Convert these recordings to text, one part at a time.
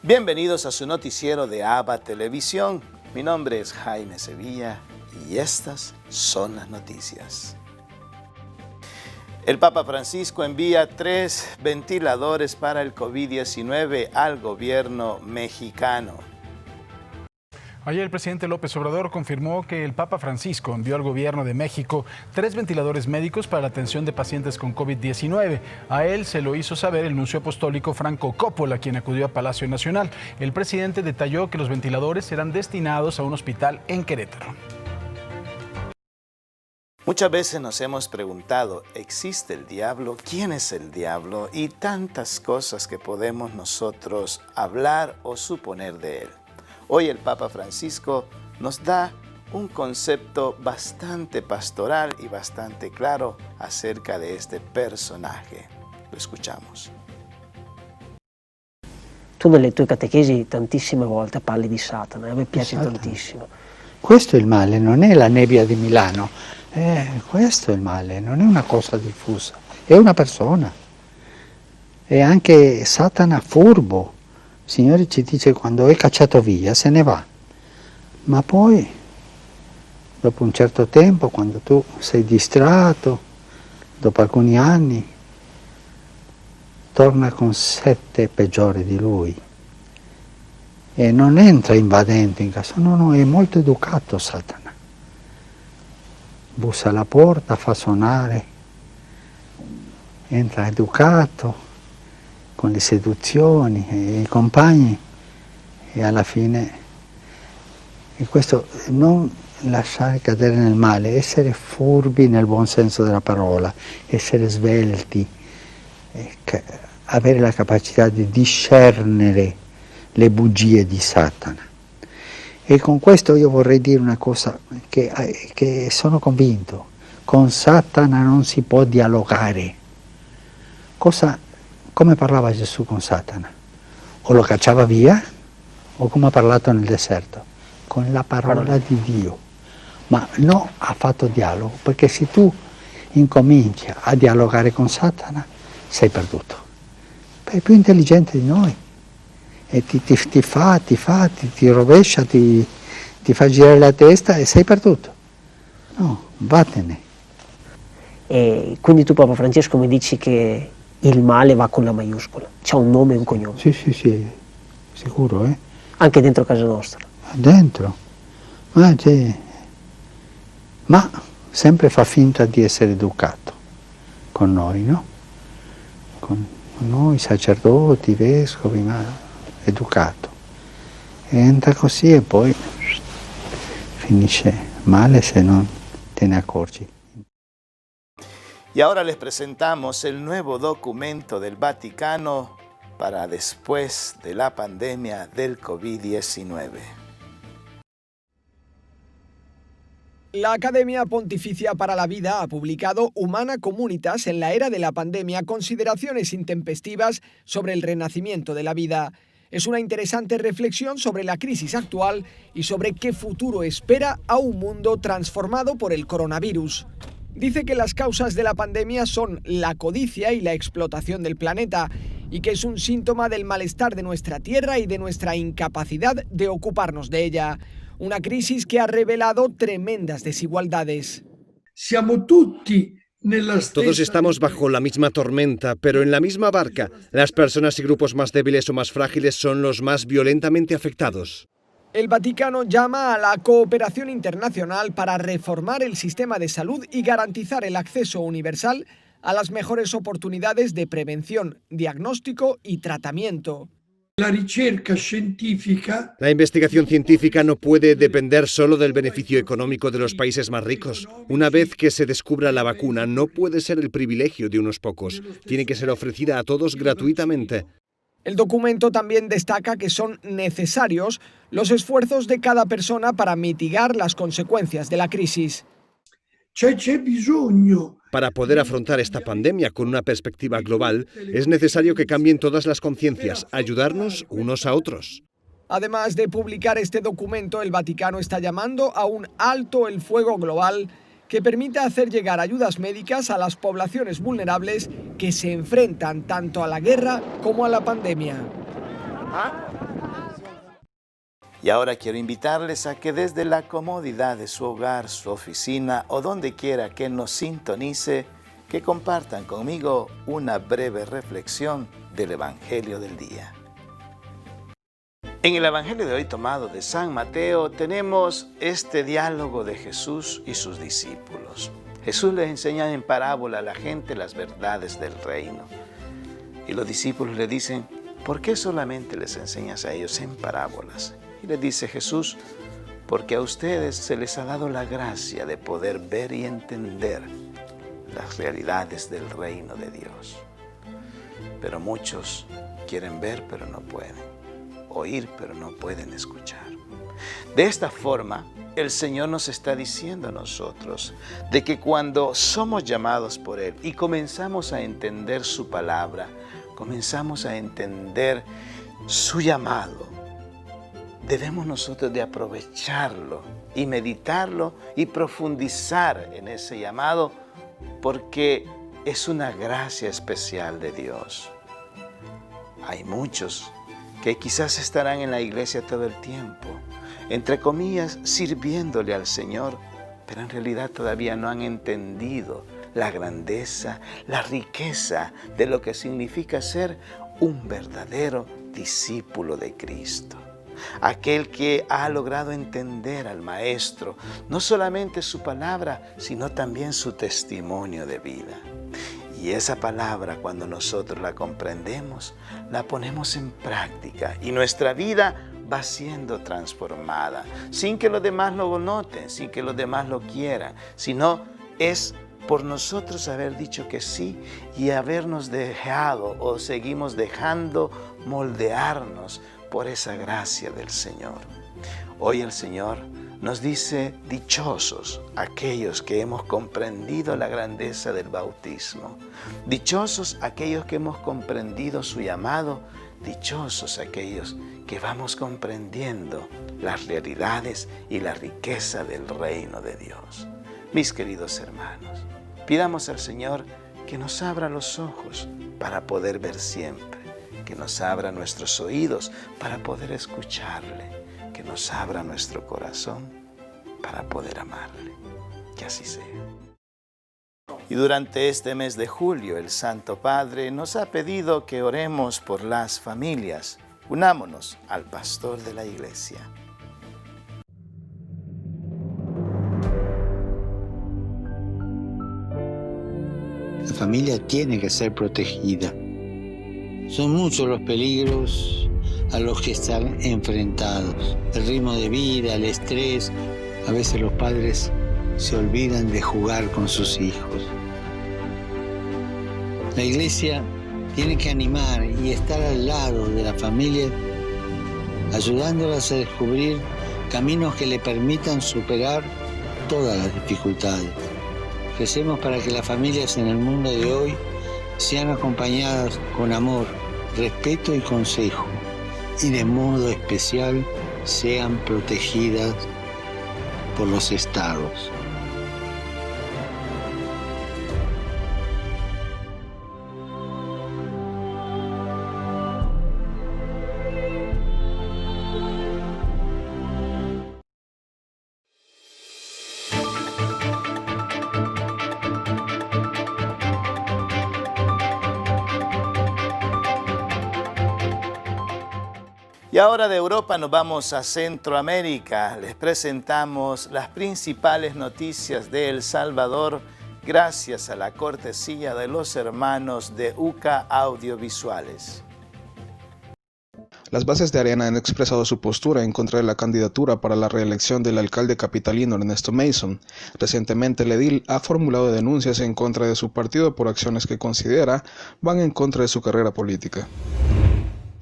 Bienvenidos a su noticiero de ABA Televisión. Mi nombre es Jaime Sevilla y estas son las noticias. El Papa Francisco envía 3 ventiladores para el COVID-19 al gobierno mexicano. Ayer el presidente López Obrador confirmó que el Papa Francisco envió al gobierno de México 3 ventiladores médicos para la atención de pacientes con COVID-19. A él se lo hizo saber el nuncio apostólico Franco Coppola, quien acudió a Palacio Nacional. El presidente detalló que los ventiladores serán destinados a un hospital en Querétaro. Muchas veces nos hemos preguntado, ¿existe el diablo? ¿Quién es el diablo? Y tantas cosas que podemos nosotros hablar o suponer de él. Hoy el Papa Francisco nos da un concepto bastante pastoral y bastante claro acerca de este personaje. Lo escuchamos. Tu nelle tue catechesi tantissime volte parli di Satana, a me piace tantissimo. Questo è il male, non è la nebbia di Milano, questo è il male, non è una cosa diffusa, è una persona. È anche Satana furbo. Il Signore ci dice quando è cacciato via se ne va, ma poi dopo un certo tempo, quando tu sei distratto, dopo alcuni anni, torna con 7 peggiori di lui e non entra invadente in casa, no, è molto educato Satana. Bussa alla porta, fa suonare, entra educato, con le seduzioni e i compagni e alla fine, e questo non lasciare cadere nel male, essere furbi nel buon senso della parola, essere svelti, avere la capacità di discernere le bugie di Satana. E con questo io vorrei dire una cosa che sono convinto, con Satana non si può dialogare. Come parlava Gesù con Satana? O lo cacciava via, o come ha parlato nel deserto? Con la parola di Dio. Ma non ha fatto dialogo, perché se tu incominci a dialogare con Satana, sei perduto. È più intelligente di noi. E ti rovescia, ti fa girare la testa e sei perduto. No, vattene. E quindi tu, Papa Francesco, mi dici che il male va con la maiuscola, c'ha un nome e un cognome. Sì, sicuro, Anche dentro casa nostra. Dentro. Ma sempre fa finta di essere educato con noi, no? Con noi sacerdoti, vescovi, ma educato. Entra così e poi finisce male se non te ne accorgi. Y ahora les presentamos el nuevo documento del Vaticano para después de la pandemia del COVID-19. La Academia Pontificia para la Vida ha publicado Humana Communitas en la era de la pandemia, consideraciones intempestivas sobre el renacimiento de la vida. Es una interesante reflexión sobre la crisis actual y sobre qué futuro espera a un mundo transformado por el coronavirus. Dice que las causas de la pandemia son la codicia y la explotación del planeta y que es un síntoma del malestar de nuestra tierra y de nuestra incapacidad de ocuparnos de ella. Una crisis que ha revelado tremendas desigualdades. Todos estamos bajo la misma tormenta, pero en la misma barca. Las personas y grupos más débiles o más frágiles son los más violentamente afectados. El Vaticano llama a la cooperación internacional para reformar el sistema de salud y garantizar el acceso universal a las mejores oportunidades de prevención, diagnóstico y tratamiento. La investigación científica no puede depender solo del beneficio económico de los países más ricos. Una vez que se descubra la vacuna, no puede ser el privilegio de unos pocos. Tiene que ser ofrecida a todos gratuitamente. El documento también destaca que son necesarios los esfuerzos de cada persona para mitigar las consecuencias de la crisis. Para poder afrontar esta pandemia con una perspectiva global, es necesario que cambien todas las conciencias, ayudarnos unos a otros. Además de publicar este documento, el Vaticano está llamando a un alto el fuego global que permita hacer llegar ayudas médicas a las poblaciones vulnerables que se enfrentan tanto a la guerra como a la pandemia. Y ahora quiero invitarles a que desde la comodidad de su hogar, su oficina o donde quiera que nos sintonice, que compartan conmigo una breve reflexión del Evangelio del día. En el Evangelio de hoy tomado de San Mateo tenemos este diálogo de Jesús y sus discípulos. Jesús les enseña en parábola a la gente las verdades del reino. Y los discípulos le dicen, ¿por qué solamente les enseñas a ellos en parábolas? Y les dice Jesús, porque a ustedes se les ha dado la gracia de poder ver y entender las realidades del reino de Dios. Pero muchos quieren ver pero no pueden. Oír, pero no pueden escuchar. De esta forma, el Señor nos está diciendo a nosotros de que cuando somos llamados por Él y comenzamos a entender su palabra, comenzamos a entender su llamado, debemos nosotros de aprovecharlo y meditarlo y profundizar en ese llamado porque es una gracia especial de Dios. Hay muchos que quizás estarán en la iglesia todo el tiempo, entre comillas, sirviéndole al Señor, pero en realidad todavía no han entendido la grandeza, la riqueza de lo que significa ser un verdadero discípulo de Cristo. Aquel que ha logrado entender al Maestro, no solamente su palabra, sino también su testimonio de vida. Y esa palabra, cuando nosotros la comprendemos, la ponemos en práctica y nuestra vida va siendo transformada, sin que los demás lo noten, sin que los demás lo quieran, sino es por nosotros haber dicho que sí y habernos dejado o seguimos dejando moldearnos por esa gracia del Señor. Hoy el Señor nos dice, dichosos aquellos que hemos comprendido la grandeza del bautismo. Dichosos aquellos que hemos comprendido su llamado. Dichosos aquellos que vamos comprendiendo las realidades y la riqueza del reino de Dios. Mis queridos hermanos, pidamos al Señor que nos abra los ojos para poder ver siempre, que nos abra nuestros oídos para poder escucharle, que nos abra nuestro corazón para poder amarle. Que así sea. Y durante este mes de julio, el Santo Padre nos ha pedido que oremos por las familias. Unámonos al pastor de la Iglesia. La familia tiene que ser protegida. Son muchos los peligros a los que están enfrentados. El ritmo de vida, el estrés. A veces los padres se olvidan de jugar con sus hijos. La Iglesia tiene que animar y estar al lado de la familia, ayudándolas a descubrir caminos que le permitan superar todas las dificultades. Recemos para que las familias en el mundo de hoy sean acompañadas con amor, respeto y consejo, y de modo especial sean protegidas por los estados. Y ahora de Europa nos vamos a Centroamérica. Les presentamos las principales noticias de El Salvador gracias a la cortesía de los hermanos de UCA Audiovisuales. Las bases de Arena han expresado su postura en contra de la candidatura para la reelección del alcalde capitalino Ernesto Mason. Recientemente el edil ha formulado denuncias en contra de su partido por acciones que considera van en contra de su carrera política.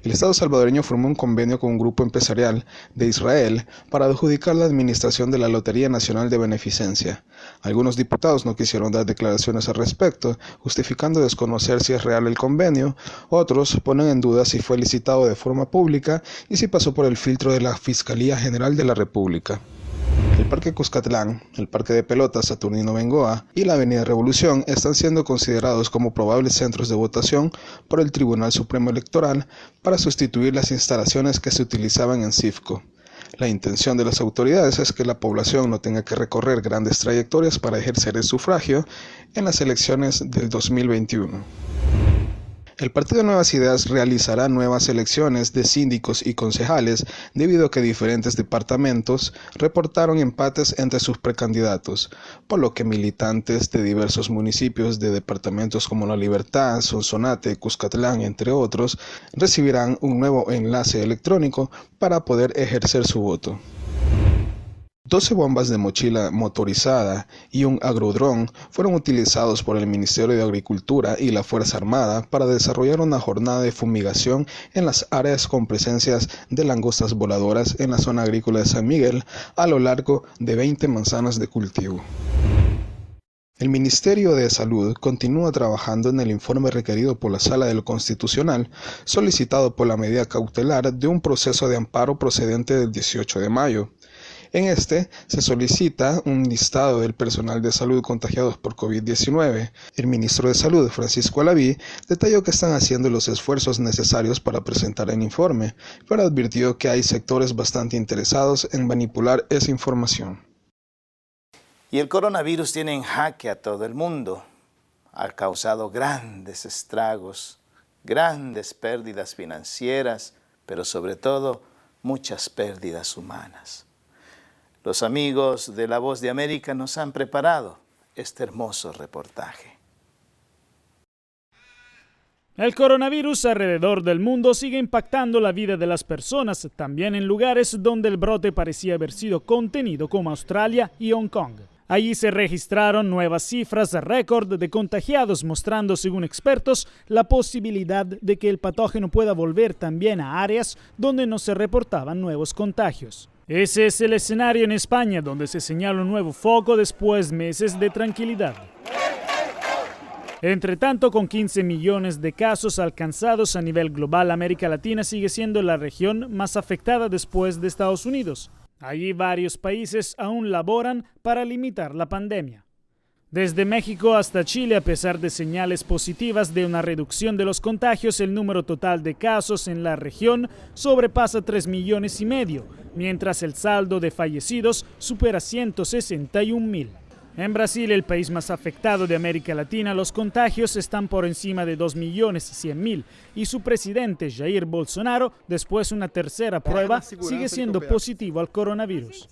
El Estado salvadoreño firmó un convenio con un grupo empresarial de Israel para adjudicar la administración de la Lotería Nacional de Beneficencia. Algunos diputados no quisieron dar declaraciones al respecto, justificando desconocer si es real el convenio. Otros ponen en duda si fue licitado de forma pública y si pasó por el filtro de la Fiscalía General de la República. El Parque Cuscatlán, el Parque de Pelotas Saturnino Bengoa y la Avenida Revolución están siendo considerados como probables centros de votación por el Tribunal Supremo Electoral para sustituir las instalaciones que se utilizaban en CIFCO. La intención de las autoridades es que la población no tenga que recorrer grandes trayectorias para ejercer el sufragio en las elecciones del 2021. El Partido Nuevas Ideas realizará nuevas elecciones de síndicos y concejales debido a que diferentes departamentos reportaron empates entre sus precandidatos, por lo que militantes de diversos municipios de departamentos como La Libertad, Sonsonate, Cuscatlán, entre otros, recibirán un nuevo enlace electrónico para poder ejercer su voto. 12 bombas de mochila motorizada y un agrodrón fueron utilizados por el Ministerio de Agricultura y la Fuerza Armada para desarrollar una jornada de fumigación en las áreas con presencias de langostas voladoras en la zona agrícola de San Miguel a lo largo de 20 manzanas de cultivo. El Ministerio de Salud continúa trabajando en el informe requerido por la Sala de lo Constitucional, solicitado por la medida cautelar de un proceso de amparo procedente del 18 de mayo. En este se solicita un listado del personal de salud contagiados por COVID-19. El ministro de Salud, Francisco Alaví, detalló que están haciendo los esfuerzos necesarios para presentar el informe, pero advirtió que hay sectores bastante interesados en manipular esa información. Y el coronavirus tiene en jaque a todo el mundo. Ha causado grandes estragos, grandes pérdidas financieras, pero sobre todo muchas pérdidas humanas. Los amigos de La Voz de América nos han preparado este hermoso reportaje. El coronavirus alrededor del mundo sigue impactando la vida de las personas, también en lugares donde el brote parecía haber sido contenido, como Australia y Hong Kong. Allí se registraron nuevas cifras récord de contagiados, mostrando, según expertos, la posibilidad de que el patógeno pueda volver también a áreas donde no se reportaban nuevos contagios. Ese es el escenario en España, donde se señala un nuevo foco después de meses de tranquilidad. Entre tanto, con 15 millones de casos alcanzados a nivel global, América Latina sigue siendo la región más afectada después de Estados Unidos. Allí varios países aún laboran para limitar la pandemia. Desde México hasta Chile, a pesar de señales positivas de una reducción de los contagios, el número total de casos en la región sobrepasa 3,5 millones, mientras el saldo de fallecidos supera 161,000. En Brasil, el país más afectado de América Latina, los contagios están por encima de 2,100,000 y su presidente, Jair Bolsonaro, después de una tercera prueba, sigue siendo positivo al coronavirus.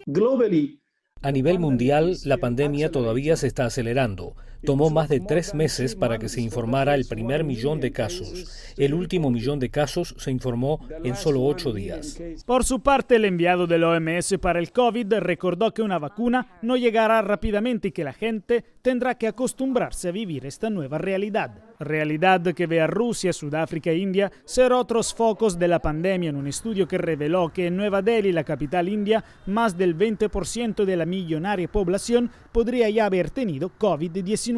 A nivel mundial, la pandemia todavía se está acelerando. Tomó más de 3 meses para que se informara el primer millón de casos. El último millón de casos se informó en solo 8 días. Por su parte, el enviado del OMS para el COVID recordó que una vacuna no llegará rápidamente y que la gente tendrá que acostumbrarse a vivir esta nueva realidad. Realidad que ve a Rusia, Sudáfrica e India ser otros focos de la pandemia en un estudio que reveló que en Nueva Delhi, la capital india, más del 20% de la millonaria población podría ya haber tenido COVID-19.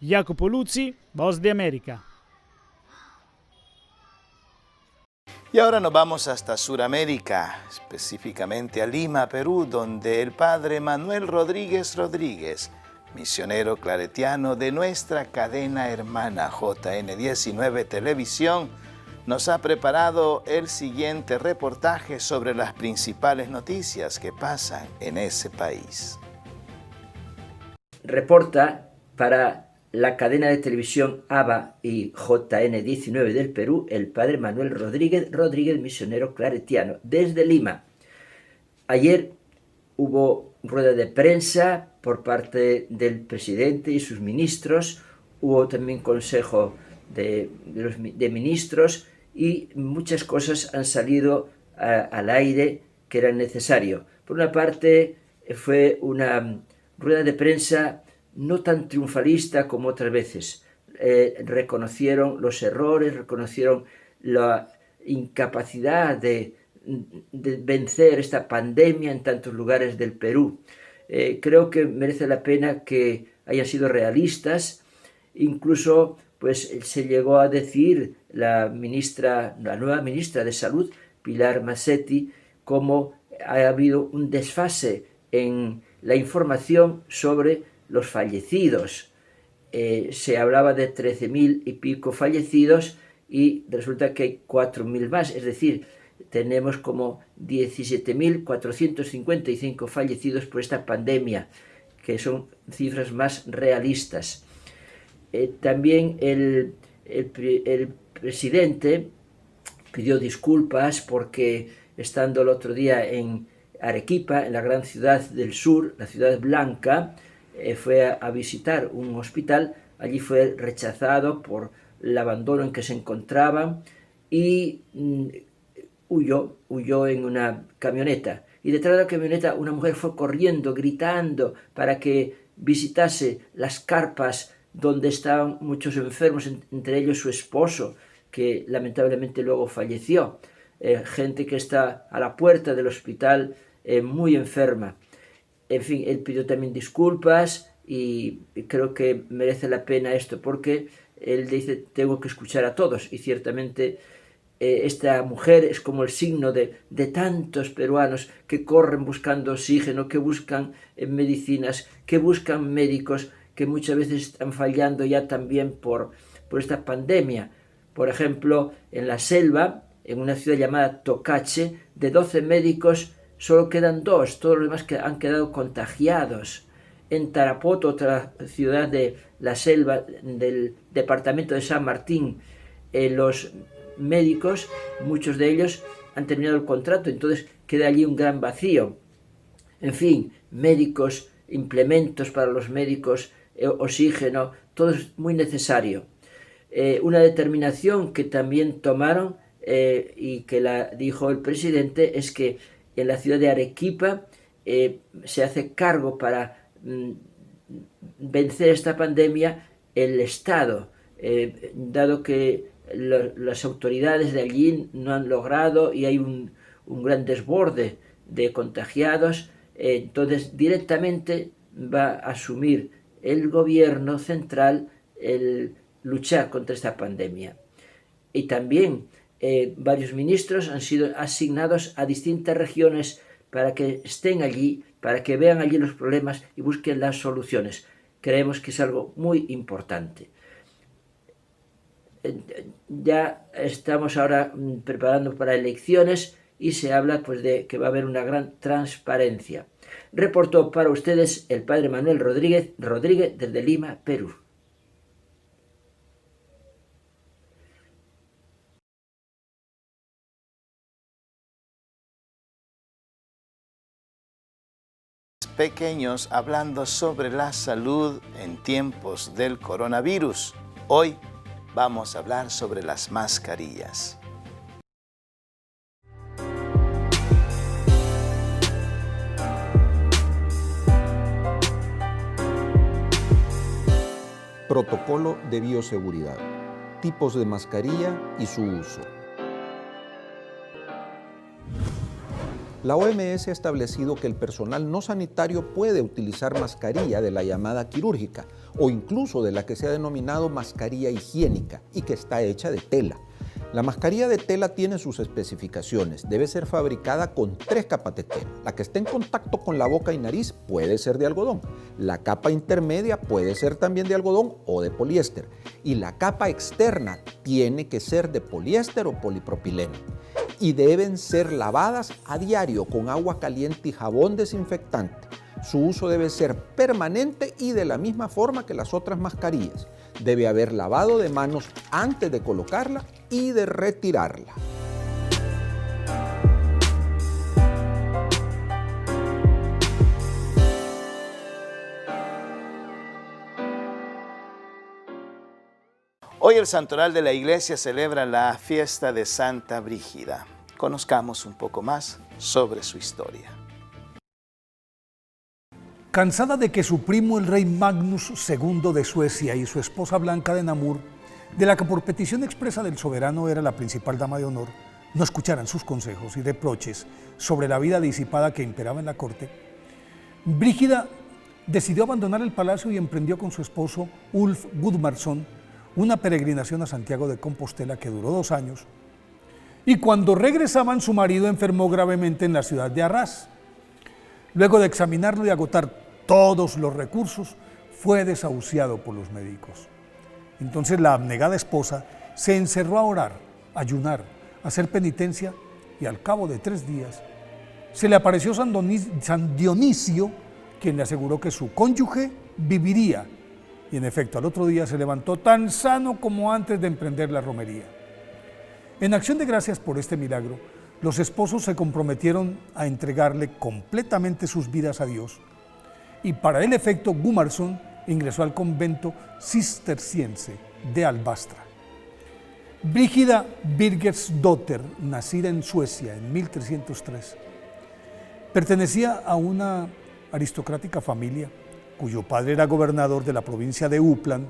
Jacopo Luzzi, Voz de América. Y ahora nos vamos hasta Sudamérica, específicamente a Lima, Perú, donde el padre Manuel Rodríguez Rodríguez, misionero claretiano de nuestra cadena hermana JN19 Televisión, nos ha preparado el siguiente reportaje sobre las principales noticias que pasan en ese país. Reporta para la cadena de televisión ABA y JN19 del Perú, el padre Manuel Rodríguez Rodríguez, misionero claretiano, desde Lima. Ayer hubo rueda de prensa por parte del presidente y sus ministros, hubo también consejo de ministros y muchas cosas han salido al aire que eran necesarias. Por una parte, fue una rueda de prensa no tan triunfalista como otras veces. Reconocieron los errores, reconocieron la incapacidad de vencer esta pandemia en tantos lugares del Perú. Creo que merece la pena que hayan sido realistas. Incluso pues se llegó a decir la nueva ministra de Salud, Pilar Massetti, cómo ha habido un desfase en la información sobre los fallecidos. Se hablaba de 13,000 y pico fallecidos y resulta que hay 4,000 más. Es decir, tenemos como 17.455 fallecidos por esta pandemia, que son cifras más realistas. También el presidente pidió disculpas porque, estando el otro día en Arequipa, en la gran ciudad del sur, la ciudad blanca, fue a visitar un hospital. Allí fue rechazado por el abandono en que se encontraban y huyó en una camioneta. Y detrás de la camioneta una mujer fue corriendo, gritando para que visitase las carpas donde estaban muchos enfermos, entre ellos su esposo, que lamentablemente luego falleció. Gente que está a la puerta del hospital muy enferma. En fin, él pidió también disculpas y creo que merece la pena esto, porque él dice: tengo que escuchar a todos, y ciertamente esta mujer es como el signo de tantos peruanos que corren buscando oxígeno, que buscan medicinas, que buscan médicos, que muchas veces están fallando ya también por esta pandemia. Por ejemplo, en la selva, en una ciudad llamada Tocache, de 12 médicos solo quedan 2, todos los demás que han quedado contagiados. En Tarapoto, otra ciudad de la selva del departamento de San Martín, los médicos, muchos de ellos han terminado el contrato, entonces queda allí un gran vacío. En fin, médicos, implementos para los médicos, oxígeno, todo es muy necesario. Una determinación que también tomaron y que la dijo el presidente es que en la ciudad de Arequipa se hace cargo para vencer esta pandemia el Estado, dado que las autoridades de allí no han logrado y hay un gran desborde de contagiados, entonces directamente va a asumir el gobierno central el luchar contra esta pandemia. Y también varios ministros han sido asignados a distintas regiones para que estén allí, para que vean allí los problemas y busquen las soluciones. Creemos que es algo muy importante. Ya estamos ahora preparando para elecciones y se habla pues de que va a haber una gran transparencia. Reportó para ustedes el padre Manuel Rodríguez desde Lima, Perú. Pequeños hablando sobre la salud en tiempos del coronavirus. Hoy vamos a hablar sobre las mascarillas. Protocolo de bioseguridad, tipos de mascarilla y su uso. La OMS ha establecido que el personal no sanitario puede utilizar mascarilla de la llamada quirúrgica o incluso de la que se ha denominado mascarilla higiénica y que está hecha de tela. La mascarilla de tela tiene sus especificaciones. Debe ser fabricada con 3 capas de tela. La que esté en contacto con la boca y nariz puede ser de algodón. La capa intermedia puede ser también de algodón o de poliéster. Y la capa externa tiene que ser de poliéster o polipropileno. Y deben ser lavadas a diario con agua caliente y jabón desinfectante. Su uso debe ser permanente y de la misma forma que las otras mascarillas. Debe haber lavado de manos antes de colocarla y de retirarla. Hoy el santoral de la iglesia celebra la fiesta de Santa Brígida. Conozcamos un poco más sobre su historia. Cansada de que su primo el rey Magnus II de Suecia y su esposa Blanca de Namur, de la que por petición expresa del soberano era la principal dama de honor, no escucharan sus consejos y reproches sobre la vida disipada que imperaba en la corte, Brígida decidió abandonar el palacio y emprendió con su esposo Ulf Gudmarsson una peregrinación a Santiago de Compostela que duró 2 años, y cuando regresaban su marido enfermó gravemente en la ciudad de Arras. Luego de examinarlo y agotar todos los recursos, fue desahuciado por los médicos. Entonces la abnegada esposa se encerró a orar, a ayunar, a hacer penitencia y al cabo de 3 días se le apareció San Dionisio, quien le aseguró que su cónyuge viviría, y en efecto al otro día se levantó tan sano como antes de emprender la romería. En acción de gracias por este milagro, los esposos se comprometieron a entregarle completamente sus vidas a Dios, y para el efecto Gunnarsson ingresó al convento cisterciense de Albastra. Brígida Birgersdotter, nacida en Suecia en 1303, pertenecía a una aristocrática familia cuyo padre era gobernador de la provincia de Uppland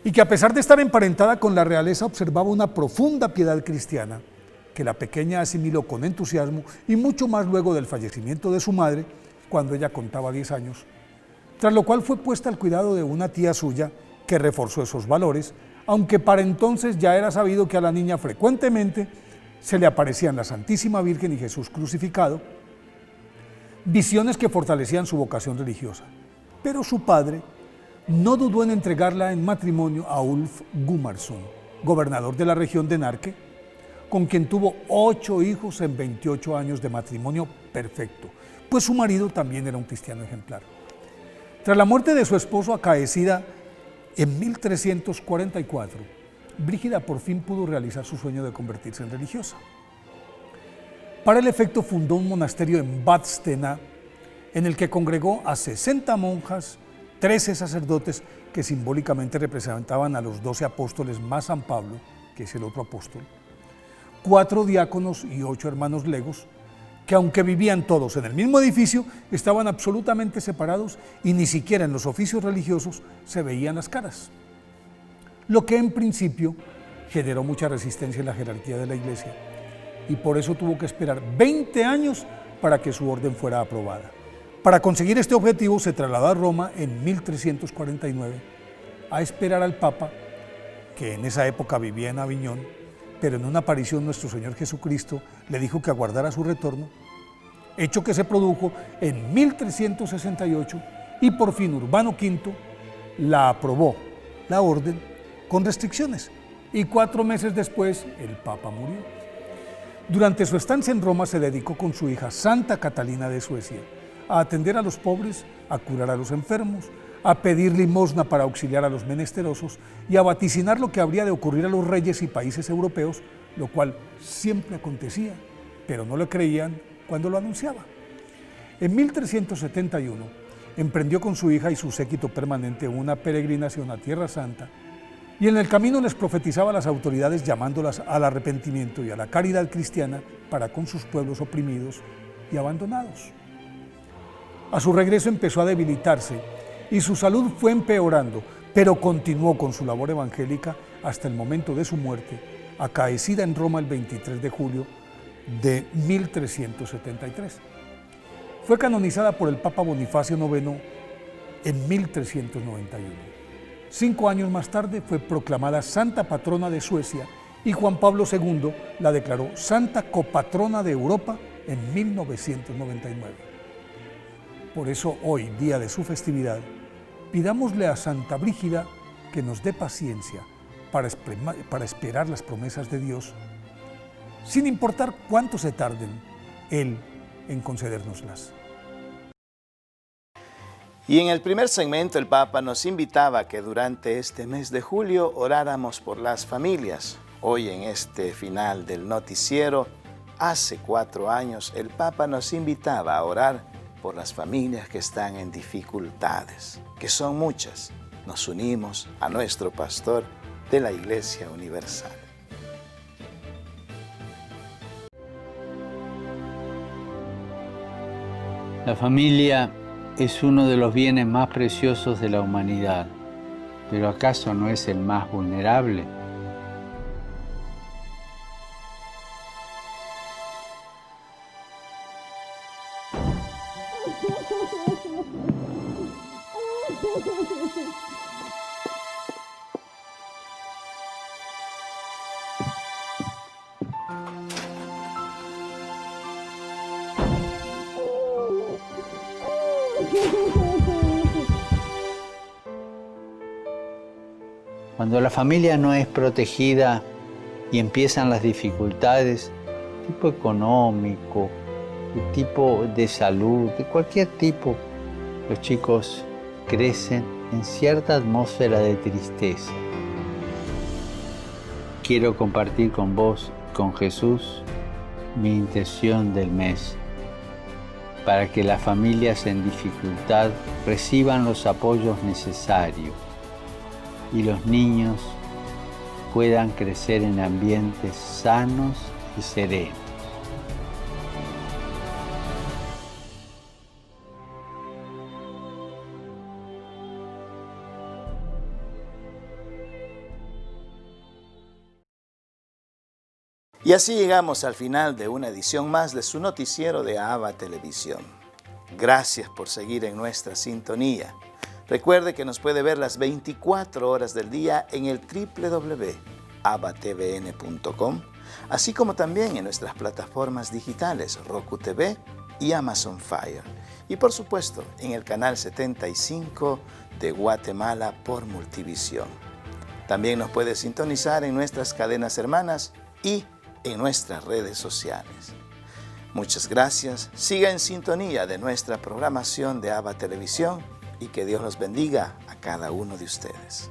y que a pesar de estar emparentada con la realeza observaba una profunda piedad cristiana que la pequeña asimiló con entusiasmo y mucho más luego del fallecimiento de su madre cuando ella contaba 10 años, tras lo cual fue puesta al cuidado de una tía suya que reforzó esos valores, aunque para entonces ya era sabido que a la niña frecuentemente se le aparecían la Santísima Virgen y Jesús crucificado, visiones que fortalecían su vocación religiosa. Pero su padre no dudó en entregarla en matrimonio a Ulf Gunnarsson, gobernador de la región de Narke, con quien tuvo 8 hijos en 28 años de matrimonio perfecto, pues su marido también era un cristiano ejemplar. Tras la muerte de su esposo acaecida en 1344, Brígida por fin pudo realizar su sueño de convertirse en religiosa. Para el efecto fundó un monasterio en Vadstena, en el que congregó a 60 monjas, 13 sacerdotes que simbólicamente representaban a los 12 apóstoles más San Pablo, que es el otro apóstol, 4 diáconos y 8 hermanos legos, que aunque vivían todos en el mismo edificio, estaban absolutamente separados y ni siquiera en los oficios religiosos se veían las caras. Lo que en principio generó mucha resistencia en la jerarquía de la Iglesia y por eso tuvo que esperar 20 años para que su orden fuera aprobada. Para conseguir este objetivo se trasladó a Roma en 1349 a esperar al Papa, que en esa época vivía en Aviñón, pero en una aparición nuestro Señor Jesucristo le dijo que aguardara su retorno, hecho que se produjo en 1368 y por fin Urbano V la aprobó, la orden, con restricciones, y 4 meses después el Papa murió. Durante su estancia en Roma se dedicó con su hija Santa Catalina de Suecia a atender a los pobres, a curar a los enfermos, a pedir limosna para auxiliar a los menesterosos y a vaticinar lo que habría de ocurrir a los reyes y países europeos, lo cual siempre acontecía, pero no le creían cuando lo anunciaba. En 1371 emprendió con su hija y su séquito permanente una peregrinación a Tierra Santa y en el camino les profetizaba a las autoridades llamándolas al arrepentimiento y a la caridad cristiana para con sus pueblos oprimidos y abandonados. A su regreso empezó a debilitarse y su salud fue empeorando, pero continuó con su labor evangélica hasta el momento de su muerte, acaecida en Roma el 23 de julio de 1373. Fue canonizada por el Papa Bonifacio IX en 1391. 5 años más tarde fue proclamada Santa Patrona de Suecia y Juan Pablo II la declaró Santa Copatrona de Europa en 1999. Por eso hoy, día de su festividad, pidámosle a Santa Brígida que nos dé paciencia para esperar las promesas de Dios, sin importar cuánto se tarden Él en concedérnoslas. Y en el primer segmento el Papa nos invitaba a que durante este mes de julio oráramos por las familias. Hoy en este final del noticiero, hace 4 años, el Papa nos invitaba a orar por las familias que están en dificultades, que son muchas. Nos unimos a nuestro pastor de la Iglesia Universal. La familia es uno de los bienes más preciosos de la humanidad, pero ¿acaso no es el más vulnerable? Cuando la familia no es protegida y empiezan las dificultades, tipo económico, de tipo de salud, de cualquier tipo, los chicos crecen en cierta atmósfera de tristeza. Quiero compartir con vos, con Jesús, mi intención del mes, para que las familias en dificultad reciban los apoyos necesarios y los niños puedan crecer en ambientes sanos y serenos. Y así llegamos al final de una edición más de su noticiero de ABA Televisión. Gracias por seguir en nuestra sintonía. Recuerde que nos puede ver las 24 horas del día en el www.abatvn.com, así como también en nuestras plataformas digitales Roku TV y Amazon Fire. Y por supuesto en el canal 75 de Guatemala por Multivisión. También nos puede sintonizar en nuestras cadenas hermanas y en nuestras redes sociales. Muchas gracias. Siga en sintonía de nuestra programación de ABA Televisión y que Dios los bendiga a cada uno de ustedes.